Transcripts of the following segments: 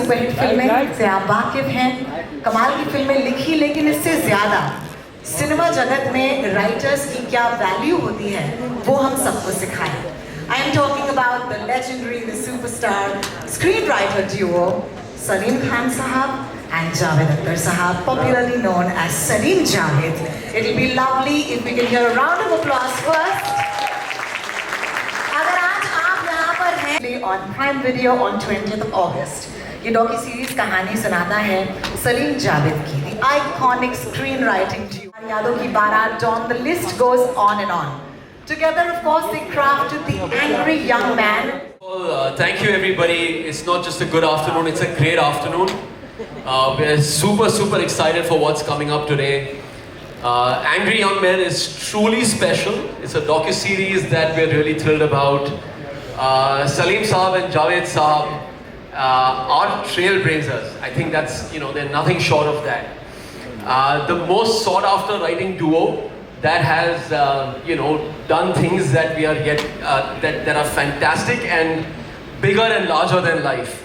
Superhit फिल्में से आप वाकिफ हैं, कमाल की फिल्में लिखी, लेकिन इससे ज़्यादा सिनेमा जगत में राइटर्स की क्या वैल्यू होती है वो हम सबको सिखाएं। I am talking about the legendary, the superstar screenwriter duo Salim Khan Sahab and Javed Akhtar Sahab, popularly known as Salim Javed. It will be lovely if we can hear a round of applause first. अगर आज आप यहाँ पर हैं on Prime Video on 20th of August, ये docu series कहानी सुनाता है सलीम जावेद की, the iconic screenwriting duo. यादों की बारात, Dawn, the list goes on and on. Together, of course, they crafted the angry young man. Well, thank you everybody. It's not just a good afternoon, it's a great afternoon. We're super excited for what's coming up today. Angry Young Men is truly special. It's a docu-series that we're really thrilled about. Salim Saab and Javed Saab are trailblazers. I think that's, they're nothing short of that. The most sought after writing duo that has, done things that we are yet, that are fantastic and bigger and larger than life.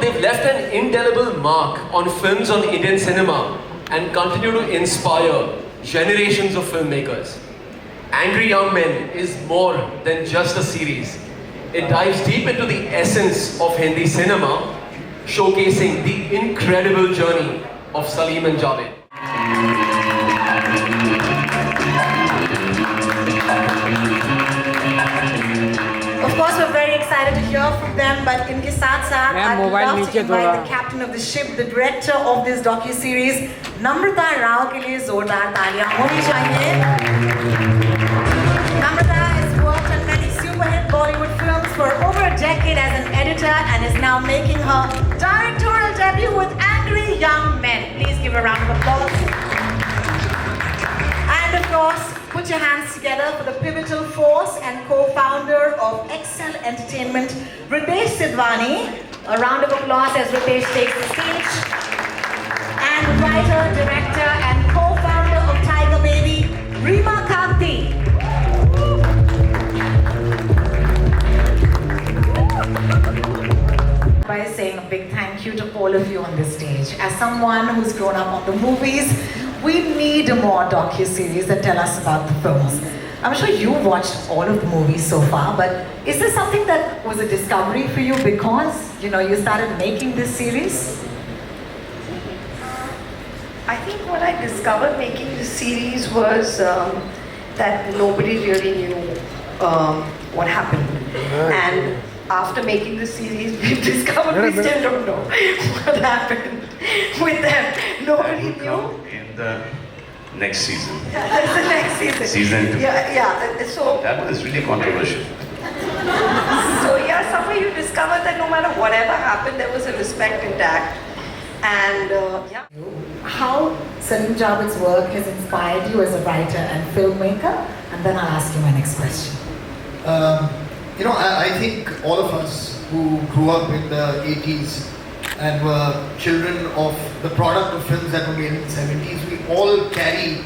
They've left an indelible mark on films on Indian cinema and continue to inspire generations of filmmakers. Angry Young Men is more than just a series. It dives deep into the essence of Hindi cinema, showcasing the incredible journey of Salim and Javed. Of course, we're very excited to hear from them, but in के साथ-साथ I'd love to invite the captain of the ship, the director of this docu-series, Namrata Rao के लिए जोरदार तालियां होनी चाहिए. Namrata has worked on many super-hit Bollywood films for over a decade as an editor and is now making her directorial debut with Angry Young Men. Please give a round of applause. And of course, put your hands together for the pivotal force and co-founder of Excel Entertainment, Ritesh Sidhwani. A round of applause as Ritesh takes the stage. And writer, director, and co-founder of Tiger Baby, Reema Kagti. By saying a big thank you to all of you on this stage. As someone who's grown up on the movies, we need more docu-series that tell us about the films. I'm sure you watched all of the movies so far, but is this something that was a discovery for you because, you started making this series? I think what I discovered making this series was that nobody really knew what happened. And after making the series, we've discovered we still don't know what happened with them. Nobody knew. In the next season. Yeah, that's the next season. Season 2. Yeah. So that was really controversial. So yeah, somewhere you discovered that no matter whatever happened, there was a respect intact. And yeah. How Salim Javed's work has inspired you as a writer and filmmaker? And then I'll ask you my next question. I think all of us who grew up in the 80s and were children of the product of films that were made in the 70s, we all carry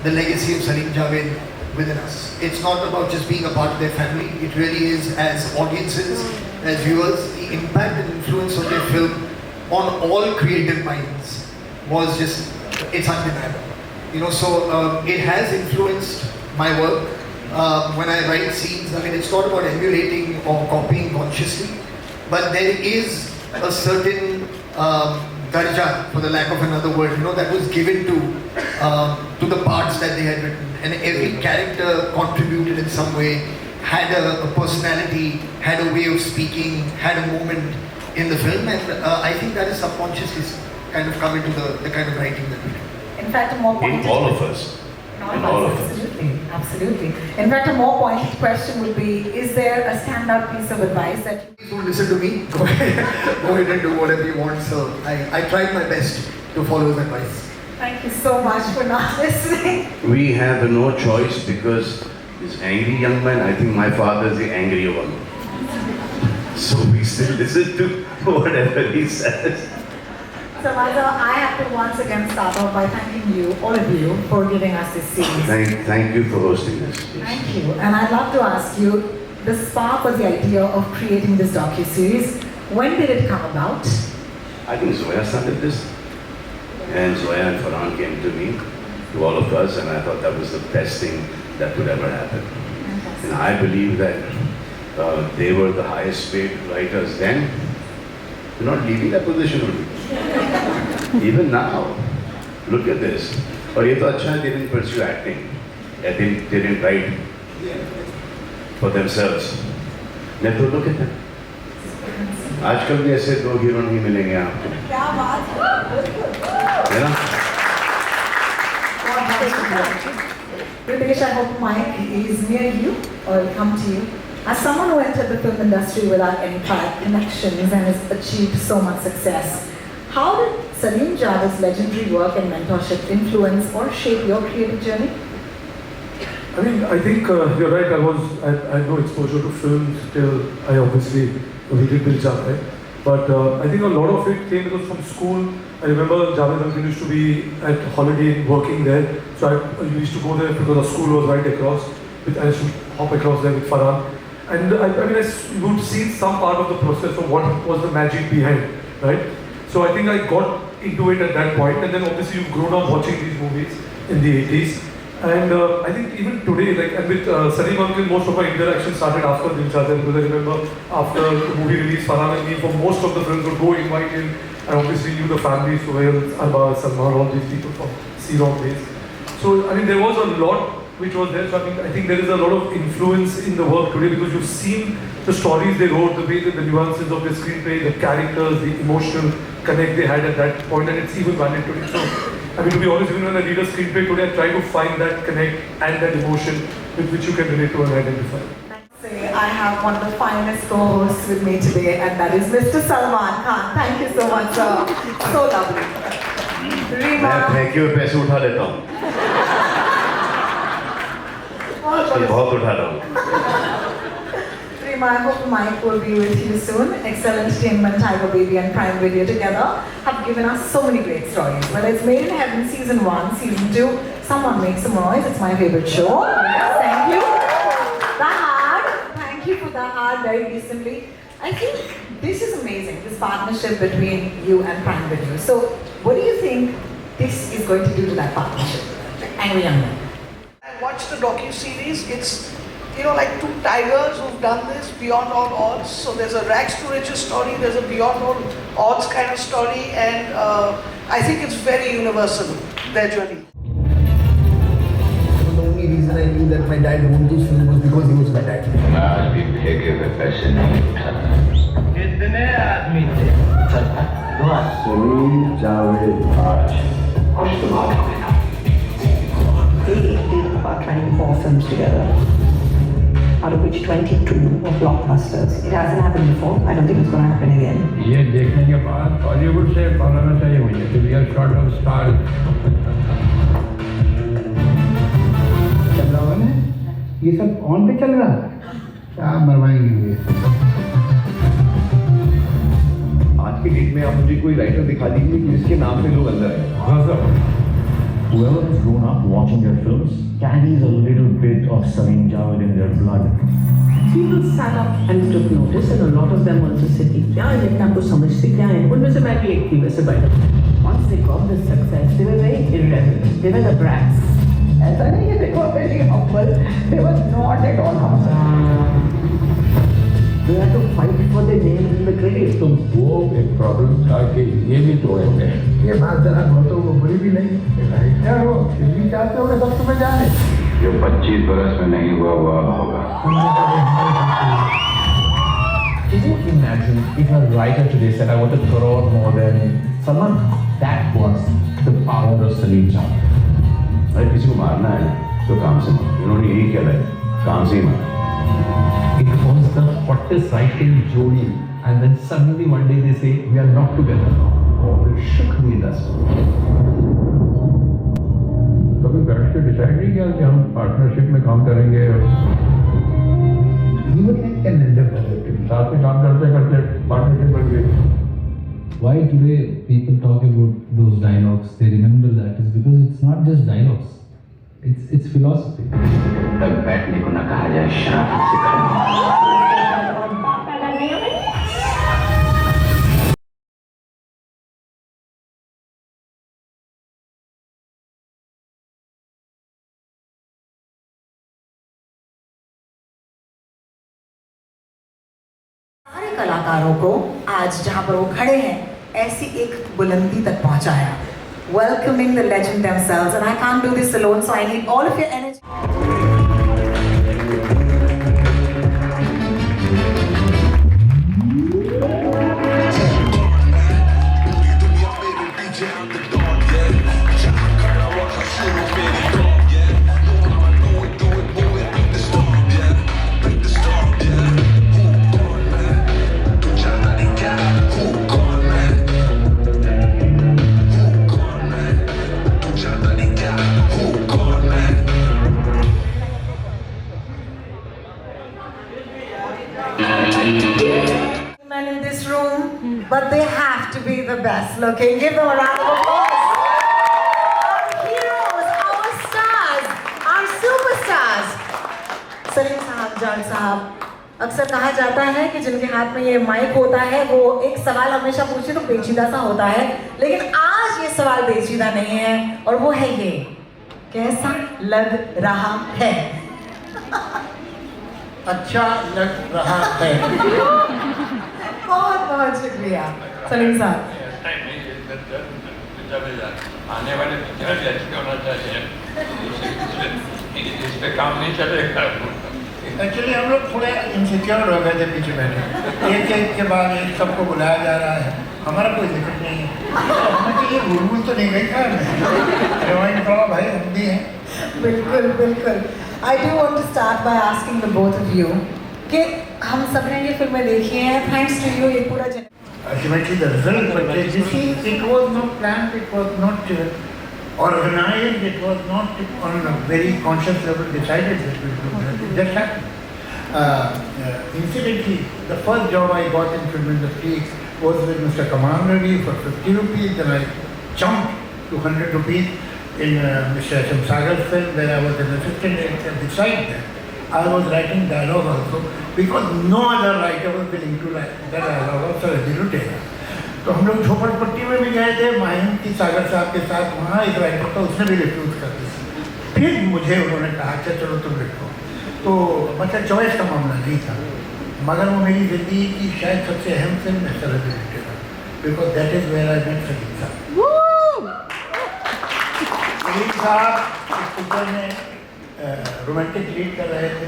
the legacy of Salim Javed within us. It's not about just being a part of their family. It really is, as audiences, as viewers, the impact and influence of their film on all creative minds was it's undeniable. It has influenced my work. When I write scenes, it's not about emulating or copying consciously, but there is a certain darja, for the lack of another word, that was given to the parts that they had written, and every character contributed in some way, had a personality, had a way of speaking, had a moment in the film, and I think that is subconsciously kind of come into the kind of writing that we do. In fact, a more pointed In all of us. Absolutely. In fact, a more pointed question would be, is there a standout piece of advice that Please don't listen to me. Go ahead and do whatever you want. So I tried my best to follow his advice. Thank you so much for not listening. We have no choice because this angry young man, I think my father is the angrier one. So we still listen to whatever he says. So Raja, I have to once again start off by thanking you, all of you, for giving us this series. Thank you for hosting this. Thank you. And I'd love to ask you, the spark or the idea of creating this docu-series? When did it come about? I think Zoya started this. And Zoya and Farhan came to me, to all of us, and I thought that was the best thing that could ever happen. And I believe that they were the highest paid writers then. They're not leaving that position only. Even now, look at this. और ये तो अच्छा है, they didn't pursue acting. They didn't write for themselves. नहीं तो look at them. आजकल भी ऐसे दो हीरो नहीं मिलेंगे आपको. क्या बात है ना? Ritesh, I hope Mike is near you or will come to you. As someone who entered the film industry without any prior connections and has achieved so much success, how did Salim Javed's legendary work and mentorship influence or shape your creative journey? I think you're right. I had no exposure to films till I obviously we did Dil Chahta Hai. But I think a lot of it came because from school. I remember Javed Uncle used to be at Holiday Inn working there. So I used to go there because our school was right across. I used to hop across there with Farhan. And I would see some part of the process of what was the magic behind, right? So I think I got into it at that point. And then obviously you've grown up watching these movies in the 80s. And I think even today, and with Salim Uncle, most of my interaction started after Dil Chahta Hai, because I remember after the movie release, Farhan and me, for most of the films would go invite him. I obviously knew the family, Sohail, Arbaz, Salman, all these people from C-Rock days. So there was a lot which was there. So I think there is a lot of influence in the work today because you've seen the stories they wrote, the way that the nuances of the screenplay, the characters, the emotional connect they had at that point, and it's even valid today. So to be honest, even when I read a screenplay today, I try to find that connect and that emotion with which you can relate to and identify. I have one of the finest co-hosts with me today, and that is Mr. Salman Khan. Thank you so much, sir. So lovely. Reema. Thank you. पैसे उठा लेता हूँ. बहुत उठा रहा हूँ. Reema, I hope Mike will be with you soon. Excel Entertainment, Tiger Baby and Prime Video together have given us so many great stories. Whether it's Made in Heaven Season 1, Season 2, Someone Make Some Noise, it's my favorite show. Yes, thank you. The Hard, thank you for The Hard very recently. I think this is amazing, this partnership between you and Prime Video. So, what do you think this is going to do to that partnership? Angry Young Man. I watched the docu-series. It's, like two tigers who've done this beyond all odds. So there's a rags to riches story, there's a beyond all odds kind of story, and I think it's very universal, their journey. The only reason I knew that my dad owned this film was because he was my dad. आज भी फेंके हुए पैसे नहीं उठाता. कितने आदमी थे? Salim Javed. आज कुछ तो बात हो गया. We did about 24 films together, out of which 22 were blockbusters. It hasn't happened before. I don't think it's going to happen again. ये देखने के बाद बॉलीवुड से बनाना चाहिए मुझे. तो we are short of stars. चल रहा है ना? ये सब ऑन पे चल रहा है. क्या मरवाएंगे ये? आज के डेट में आप मुझे कोई राइटर दिखा दीजिए जिसके नाम पे लोग अंदर हैं. Whoever has grown up watching their films carries a little bit of Salim Javed in their blood. People sat up and took notice, and a lot of them also said, "क्या है क्या कुछ समझते क्या है?" उनमें से मैं भी एक थी वैसे बैठा. Once they got the success, they were very irreverent. They were the brats. ऐसा नहीं है, they were very humble. They were not at all humble. They had to fight for their name in the credits. तो वो एक problem था कि ये भी तोड़ोगे. ये बात जरा बहुतों को बुरी भी नहीं. क्या हो? फिर भी चाहते हो सब तुम्हें जाने. जो 25 बरस में नहीं हुआ वो अब होगा. Can you imagine if a writer today said, "I want a crore more than Salman"? That was the power of Salim Javed. अगर किसी को मारना है तो काम से मारो. इन्होंने यही किया है, काम से ही मारो. It was the hottest writing jodi, and then suddenly one day they say, "We are not together now." Oh, it shook the industry. कभी बैठ के डिसाइड नहीं किया कि हम पार्टनरशिप में काम करेंगे. Even I can endeavor. साथ में काम करते करते पार्टनरशिप बन गई. Why today people talk about those dialogues, they remember that is because it's not just dialogues. It's philosophy. तब बैठने को न कहा जाए, शराफत से खड़ा। सारे कलाकारों को आज जहां पर वो खड़े हैं ऐसी एक बुलंदी तक पहुंचाया. Welcoming the legend themselves, and I can't do this alone, so I need all of your energy. Men in this room, but they have to be the best looking. Give them a round of applause. Our heroes, our stars, our superstars. Salim साहब, जान साहब, अक्सर कहा जाता है कि जिनके हाथ में ये माइक होता है वो एक सवाल हमेशा पूछे तो पेचीदा सा होता है, लेकिन आज ये सवाल पेचीदा नहीं है और वो है ये, कैसा लग रहा है? अच्छा लग रहा है। बहुत बहुत शुक्रिया सलीम साहब। आने वाले पिक्चर भी अच्छे होना चाहिए, इस पे काम नहीं चलेगा। एक्चुअली हम लोग थोड़े इनसिक्योर हो गए थे पीछे बैठे, एक के बाद एक सबको बुलाया जा रहा है, हमारा कोई दिक्कत नहीं है। हमें ये बुलबुल तो नहीं गई था, रिवाइंड थोड़ा भाई हम भी हैं। बिल्कुल बिल्कुल। I do want to start by asking the both of you कि हम सब ने ये फिल्में देखी हैं, thanks to you ये पूरा Ultimately the result, but you see, it was not planned, it was not organized, it was not on a very conscious level decided that we would do that. It just happened. Incidentally, the first job I got in film industry was with Mr. Kamal Ravi for 50 rupees, then I jumped to 100 rupees in Mr. H.M. Sagar's film, where I was an assistant director. Besides that, I was writing dialogue also, because no other writer was willing to write the dialogue of Sarojini Lutera. तो हम लोग झोपड़पट्टी में भी गए थे माहिम की सागर साहब के साथ, वहाँ एक राइटर था, उसने भी रिफ्यूज़ कर दिया। फिर मुझे उन्होंने कहा अच्छा चलो तुम लिखो, तो मतलब चॉइस का मामला नहीं था, मगर वो मेरी ज़िंदगी की शायद सबसे अहम फिल्म है Saraswati Lutera, because that is where I met Salim साहब। सलीम साहब इस पिक्चर में रोमांटिक लीड कर रहे थे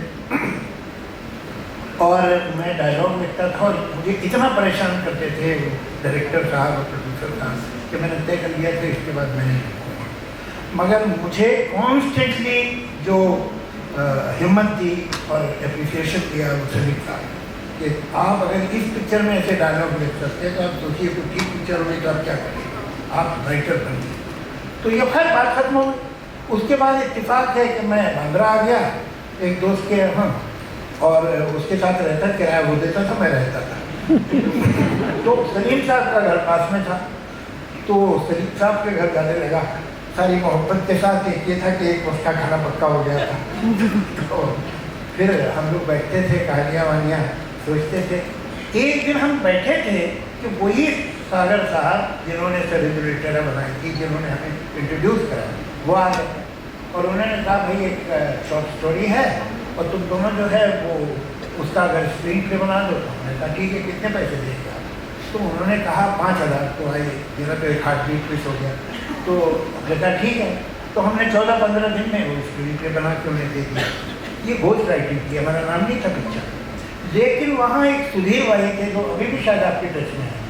और मैं डायलॉग लिखता था, और मुझे इतना परेशान करते थे डायरेक्टर साहब और प्रोड्यूसर साहब कि मैंने तय कर लिया था इसके बाद मैं नहीं लिखूँगा। मगर मुझे कॉन्स्टेंटली जो हिम्मत दी और एप्रिसिएशन दिया वो सलीम साहब कि आप अगर इस पिक्चर में ऐसे डायलॉग लिख सकते हैं तो आप सोचिए कोई ठीक पिक्चर होगी तो आप क्या करेंगे, आप राइटर बनिए। तो ये खैर बात खत्म हो गई। उसके बाद इत्तेफाक है कि मैं बांद्रा आ गया एक दोस्त के यहाँ, और उसके साथ रहता, किराया वो देता था, मैं रहता था। तो सलीम साहब का घर पास में था, तो सलीम साहब के घर जाने लगा सारी मोहब्बत के साथ। एक ये था कि एक वक्त का खाना पक्का हो गया था, तो फिर हम लोग बैठते थे, कहानियाँ वानियाँ सोचते थे। एक दिन हम बैठे थे कि वही सागर साहब जिन्होंने सरस्वती लुटेरा बनाई थी, जिन्होंने हमें इंट्रोड्यूस करा, वो आ गए और उन्होंने कहा भाई एक शॉर्ट स्टोरी है और तुम दोनों जो है वो उसका अगर स्क्रीन प्ले बना दो। तो हमने कहा ठीक है, कितने पैसे देंगे आप? तो उन्होंने कहा 5000। तो भाई मेरा तो एक हार्ट बीट मिस हो गया, तो हमने कहा ठीक है। तो हमने 14-15 दिन में वो स्क्रीन प्ले बना के उन्हें दे दिया। ये घोष राइटिंग थी, हमारा नाम नहीं था पिक्चर। लेकिन वहाँ एक सुधीर वाही थे जो अभी भी शायद आपके टच में है।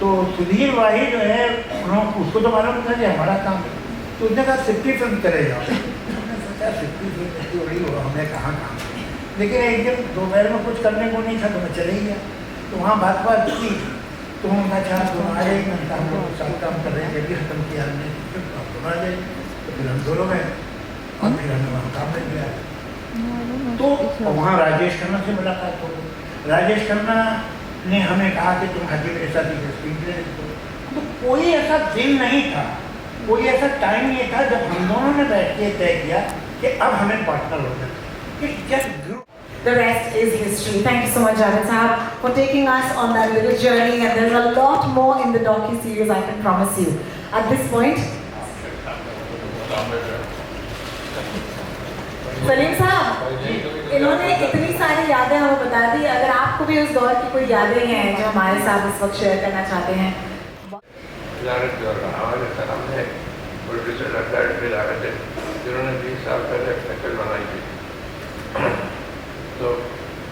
तो सुधीर वाही जो है उसको तो मालूम था कि हमारा काम है, तो उसने कहा 50 फिल्म करे जाओ। हमने सोचा 50 फिल्म ऐसी बड़ी हो, हमने कहाँ काम, लेकिन एक दिन दोपहर में कुछ करने को नहीं था तो मैं चले ही गया। तो वहाँ बात की, तो उनका अच्छा तुम आ जाएगी, मैंने हम लोग साथ काम कर रहे थे, अभी खत्म किया हमने, आप दोनों आ जाएगी। तो फिर हम दोनों गए और फिर हमने वहाँ काम नहीं किया। तो वहाँ राजेश खन्ना से मुलाकात हो गई। राजेश खन्ना ने हमें कहा कि तुम हाजी मेरे साथ स्क्रीन प्ले लिखो। तो कोई ऐसा दिन नहीं था कोई ऐसा टाइम नहीं था जब हम दोनों ने बैठ के तय किया कि अब हमें पार्टनर होना है। The rest is history. Thank you so much, Javed Sahab, for taking us on that little journey. And there's a lot more in the docu-series, I can promise you. At this point, Salim साहब, इन्होंने इतनी सारी यादें हमें बता दी. अगर आपको भी उस दौर की कोई यादें हैं जो हमारे साथ इस वक्त शेयर करना चाहते हैं. हमारे सामने प्रोड्यूसर डायरेक्टर आ रहे थे जिन्होंने 20 साल पहले फिल्म बनाई थी. तो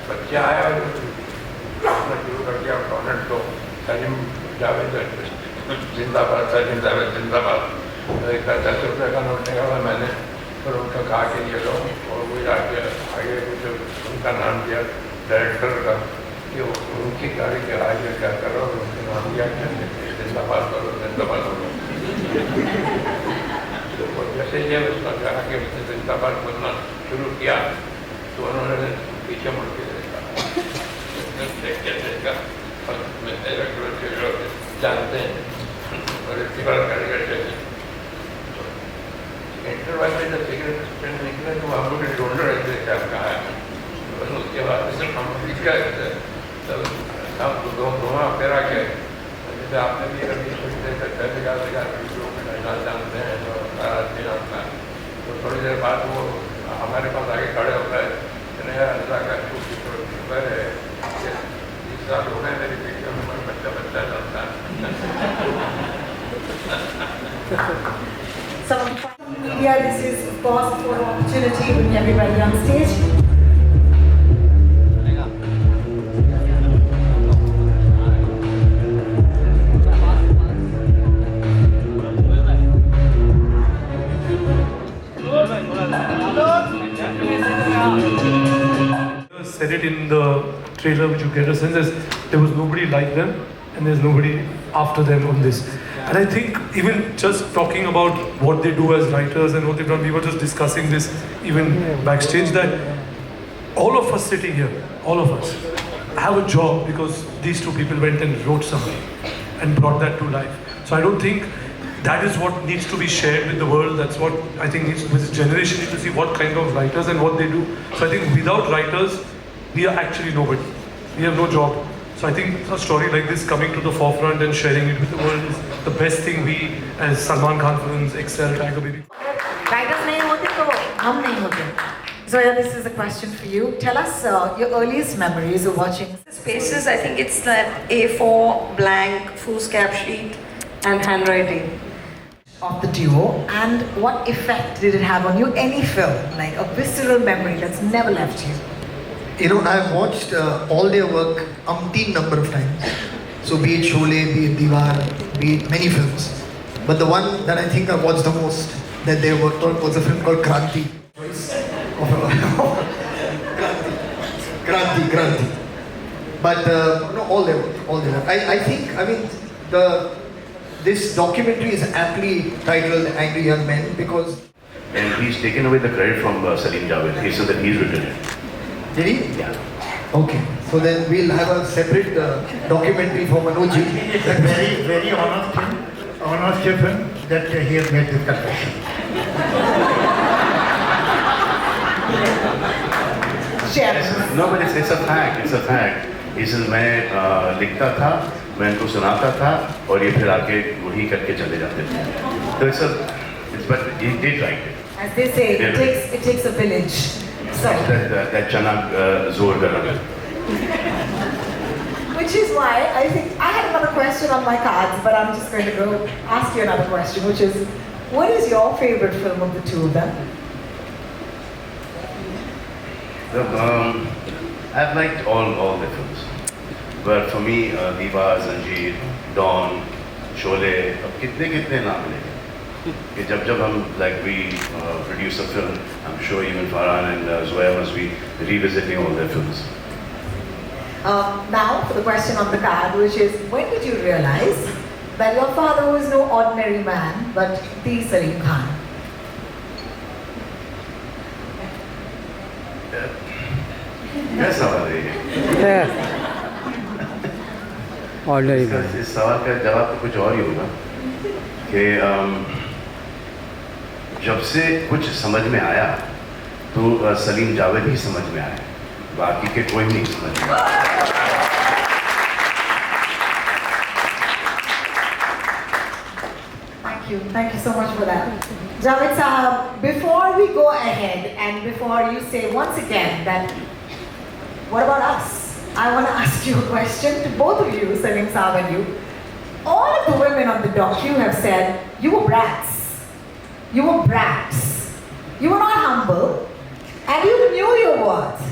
बच्चे आया और अपना शुरू कर दिया कॉन्वेंट को. सलीम जावेद जिंदाबाद, सलीम जावेद जिंदाबाद. 10 रुपये का नोट निकाला मैंने और उनका कहा कि ये लो, और वो आगे आगे जो उनका नाम दिया डायरेक्टर का कि उनकी गाड़ी के आगे क्या करो, उनके नाम दिया जिंदाबाद करो, जिंदाबाद करो. तो जैसे ये उसका कहा कि उसने जिंदाबाद बोलना शुरू किया तो उन्होंने पीछे मुड़ के देखा जानते हैं और इतनी बार कारीगर इंटरवाइज में जब सिगरेट स्टैंड निकले तो हम लोग ढूंढ रहे थे क्या कहा है. उसके बाद सिर्फ हम तब सब धुआं फेरा के जैसे आपने भी अभी सोचते थे जानते हैं तो सारा आदमी जानता है. तो थोड़ी देर बाद वो हमारे पास आगे खड़े हो गए. अल्लाह का शुक्र है 20 साल हो गए मेरी वीडियो में कोई बच्चा चलता है. Media, this is of course for an opportunity to bring everybody on stage. Said it in the trailer, which you get a sense as there was nobody like them and there's nobody after them on this. And I think even just talking about what they do as writers and what they've done, we were just discussing this even backstage, that all of us sitting here, all of us, have a job because these two people went and wrote something and brought that to life. So I don't think that is what needs to be shared with the world. That's what I think needs, with this generation, needs to see what kind of writers and what they do. So I think without writers, we are actually nobody. We have no job. So I think a story like this coming to the forefront and sharing it with the world is the best thing we as Salman Khan films, Excel, Tiger Baby. Writers nahi hote to hum nahi hote. Zoya, this is a question for you. Tell us your earliest memories of watching. Spaces, I think it's that A4 blank foolscap sheet and handwriting. Of the duo, and what effect did it have on you? Any film, like a visceral memory that's never left you? You know, I've watched all their work umpteen number of times. So be it Sholay, be it Diwar, be it many films. But the one that I think I watched the most that they worked on was a film called Kranti. Kranti. But no, all their work. I think, I mean, this documentary is aptly titled Angry Young Men because... And he's taken away the credit from Salim Javed. He said that he's written it. Did he? Yeah. Okay. So then we'll have a separate documentary for Manoj ji. It's a very, very honest film that he has made this confession. No, but it's a fact. It's a fact. He says, मैं लिखता था, मैं उनको सुनाता था, और ये फिर आके वही करके चले जाते थे. So but he did write it. As they say, it takes a village. So. That Chana Zor Garaga. Which is why I think I had another question on my cards, but I'm just going to go ask you another question, which is, what is your favorite film of the two of them? I've liked all the films, but for me, Diva, Zanjeer, Dawn, Sholay, कितने नाम लेंगे? कि जब हम like we produce a film, I'm sure even Farhan and Zoya must be revisiting all their films. Now for the question on the card, which is, when did you realize that your father was no ordinary man, but the Salim Khan? क्या सवाल है ये? इस सवाल का जवाब तो कुछ और ही होगा कि जब से कुछ समझ में आया तो सलीम जावेद ही समझ में आया, बाकी के कोई नहीं समझ में आया। Thank you so much for that. Javed Sahab, before we go ahead and before you say once again that, what about us? I want to ask you a question to both of you, Salim Sahab and you. All of the women on the docu have said, you were brats. You were brats. You were not humble. And you knew your worth.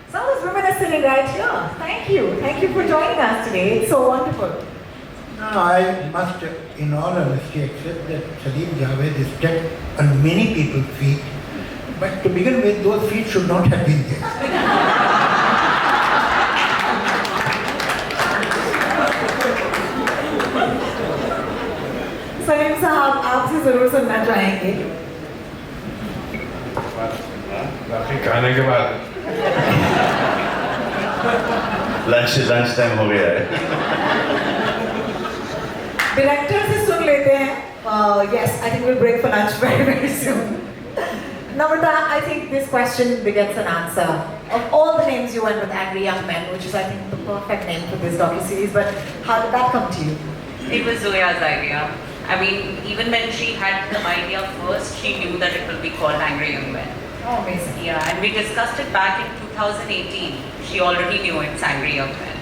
Some of those women are sitting right here. Thank you. Thank you for joining us today. It's so wonderful. No, I must, in all honesty, accept that Salim Javed is stepped on many people's feet, but to begin with, those feet should not have been there. Salim साहब, आपसे जरूर सुनना चाहेंगे। काफी खाने के बाद lunch time हो गया है। डायरेक्टर से सुन लेते हैं। Yes, I think we'll break for lunch very, very soon. Namrata, I think this question begets an answer. Of all the names you went with Angry Young Men, which is I think the perfect name for this docu-series, but how did that come to you? It was Zoya's idea. I mean, even when she had the idea first, she knew that it will be called Angry Young Men. Oh, amazing. Yeah, and we discussed it back in 2018. She already knew it's Angry Young Men.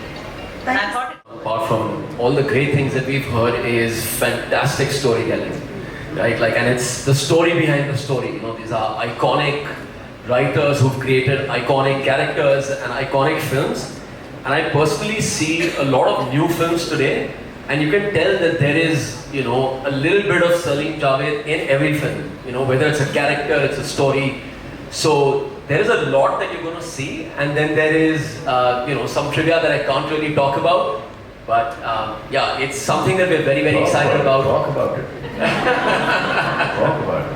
And I thought Apart from all the great things that we've heard is fantastic storytelling, right? Like, and it's the story behind the story. You know, these are iconic writers who've created iconic characters and iconic films. And I personally see a lot of new films today, and you can tell that there is, you know, a little bit of Salim Javed in every film. You know, whether it's a character, it's a story. So there is a lot that you're going to see, and then there is, you know, some trivia that I can't really talk about. But yeah, it's something that we're very, very excited about. Talk about it. Talk about it.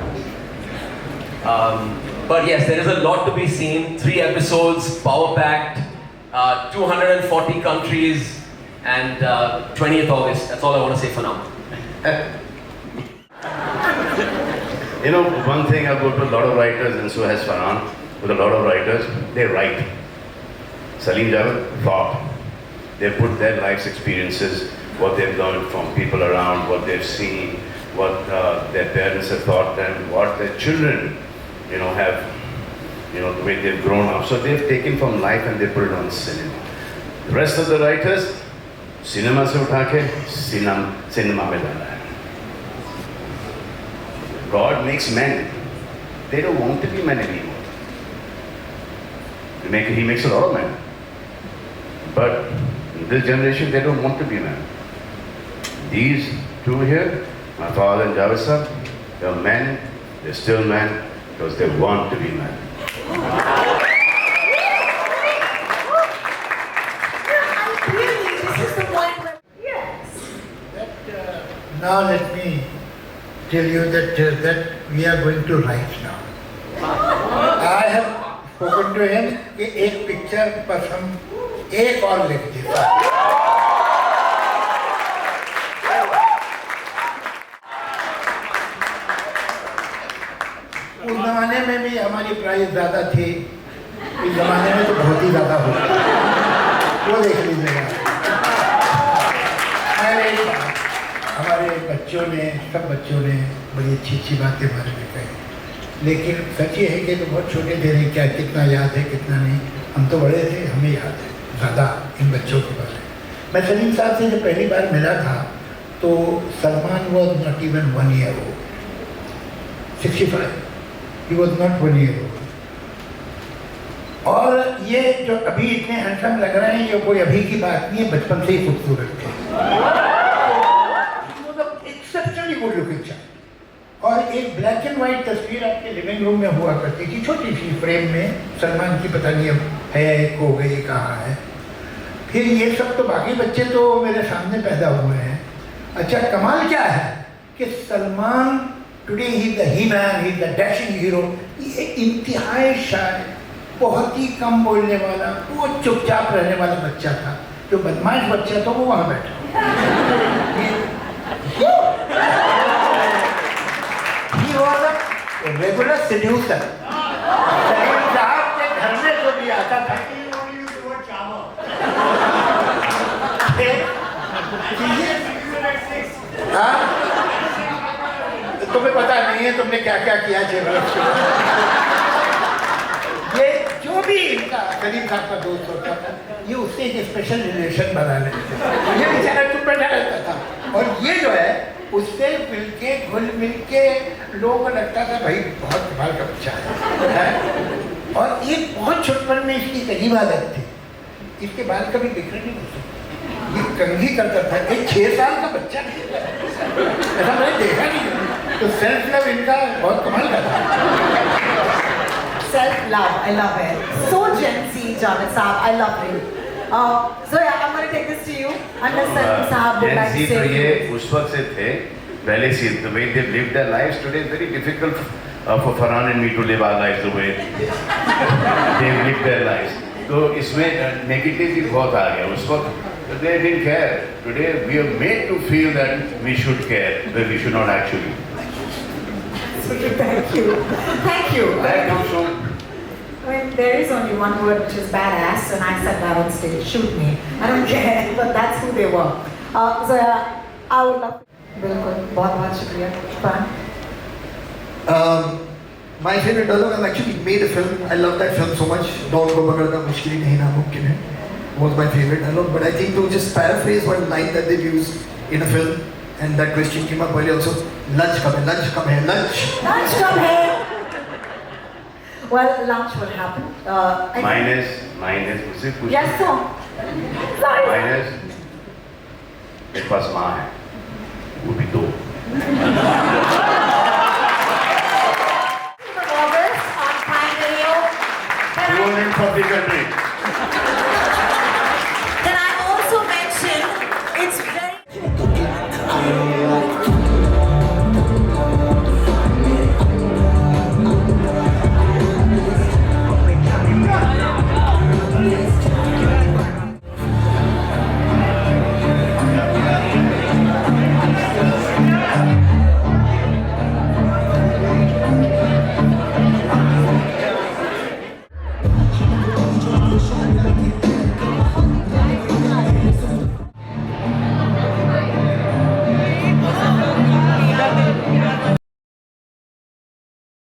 But yes, there is a lot to be seen. 3 episodes, power-packed, 240 countries, and 20th August. That's all I want to say for now. You know, one thing I've worked with a lot of writers, and so has Farhan, with a lot of writers, they write. Salim Javed thought. They put their life's experiences, what they've learned from people around, what they've seen, what their parents have taught them, what their children, you know, have, you know, the way they've grown up. So they've taken from life and they put it on cinema. The rest of the writers, cinema se utha ke cinema mein dala hai. God makes men. They don't want to be men anymore. He makes a lot of men. But in this generation, they don't want to be men. These two here, my father and Javed sir, they're men, they're still men, because they want to be men. This is the point where, yes. Now let me tell you that we are going to write now. I have spoken to him कि एक picture पर हम एक और लिख देता। उस जमाने में भी हमारी प्राइस ज़्यादा थी, इस जमाने में तो बहुत ही ज़्यादा हो गई, वो देख लीजिएगा। हमारे बच्चों ने, सब बच्चों ने बड़ी अच्छी अच्छी बातें हमारे में कही, लेकिन सच ये है कि तो बहुत छोटे थे, नहीं क्या कितना याद है कितना नहीं, हम तो बड़े थे, हमें याद है ज़्यादा इन बच्चों के बारे में। मैं सलीम साहब से जब पहली बार मिला था तो Salman was not even 1 year old, 65, he was not 1 year old। और ये जो अभी इतने हैंडसम लग रहे हैं, ये कोई अभी की बात नहीं है, बचपन से ही खूबसूरत थे, मतलब एक्सेप्शनली गुड लुकिंग चाइल्ड। और एक ब्लैक एंड वाइट तस्वीर आपके लिविंग रूम में हुआ करती थी, छोटी सी फ्रेम में, सलमान की पता नहीं अब है, खो गई, कहाँ है। फिर ये सब तो बाकी बच्चे तो मेरे सामने पैदा हुए हैं। अच्छा, कमाल क्या है कि Salman today he the he man, he the dashing hero, ये इंतहाई शायर, बहुत ही कम बोलने वाला, वो चुपचाप रहने वाला बच्चा था। जो बदमाश बच्चा था वो वहाँ बैठा। Regular seducer. सलीम साहब के घर में जो भी आता था तुम्हें पता नहीं है तुमने क्या क्या किया ये जो भी इनका सलीम साहब का दोस्त होता था ये उससे एक स्पेशल रिलेशन बना लेते थे। ये बेचारा चुप बैठा रहता था और ये जो है उससे मिलके घुल मिलके लोगों को लगता था भाई बहुत कमाल का बच्चा है। और एक बहुत छुटपन में इसकी एक अजीब आदत थी, इसके बाल कभी बिखरे नहीं हो सकते, ये कंघी करता था। एक 6 साल का बच्चा ऐसा मैंने देखा नहीं। तो सेल्फ लव इनका बहुत कमाल का था। Self love, I love it. So Gen Z, Javed Saab, I love it. So yeah, I'm going to take this to you. Unless Salim Saab would like to say. तो ये उस वक्त से थे पहले से the way they live their lives today is very difficult for Farhan and me to live our lives the way they live their lives. तो इसमें negativity बहुत आ गया उस वक्त. They didn't care. Today we are made to feel that we should care, but we should not actually. Thank you. Thank you. That comes from. I mean, there is only one word which is badass, and I said that on stage. Shoot me. I don't care, but that's who they were. So yeah, I would love. Bilkul. बहुत शुक्रिया. Fun. My favorite dialogue, I've actually made a film. I love that film so much. Daud ko pagadna mushkil hi nahi namumkin hai was my favorite dialogue. But I think to just paraphrase one line that they've used in a film, and that question came up earlier also. Lunch come hai, lunch come hai, lunch. Lunch come here. Well, lunch will happen. Minus मुझसे कुछ. Yes, sir. Sorry. Minus मेरे पास माँ है.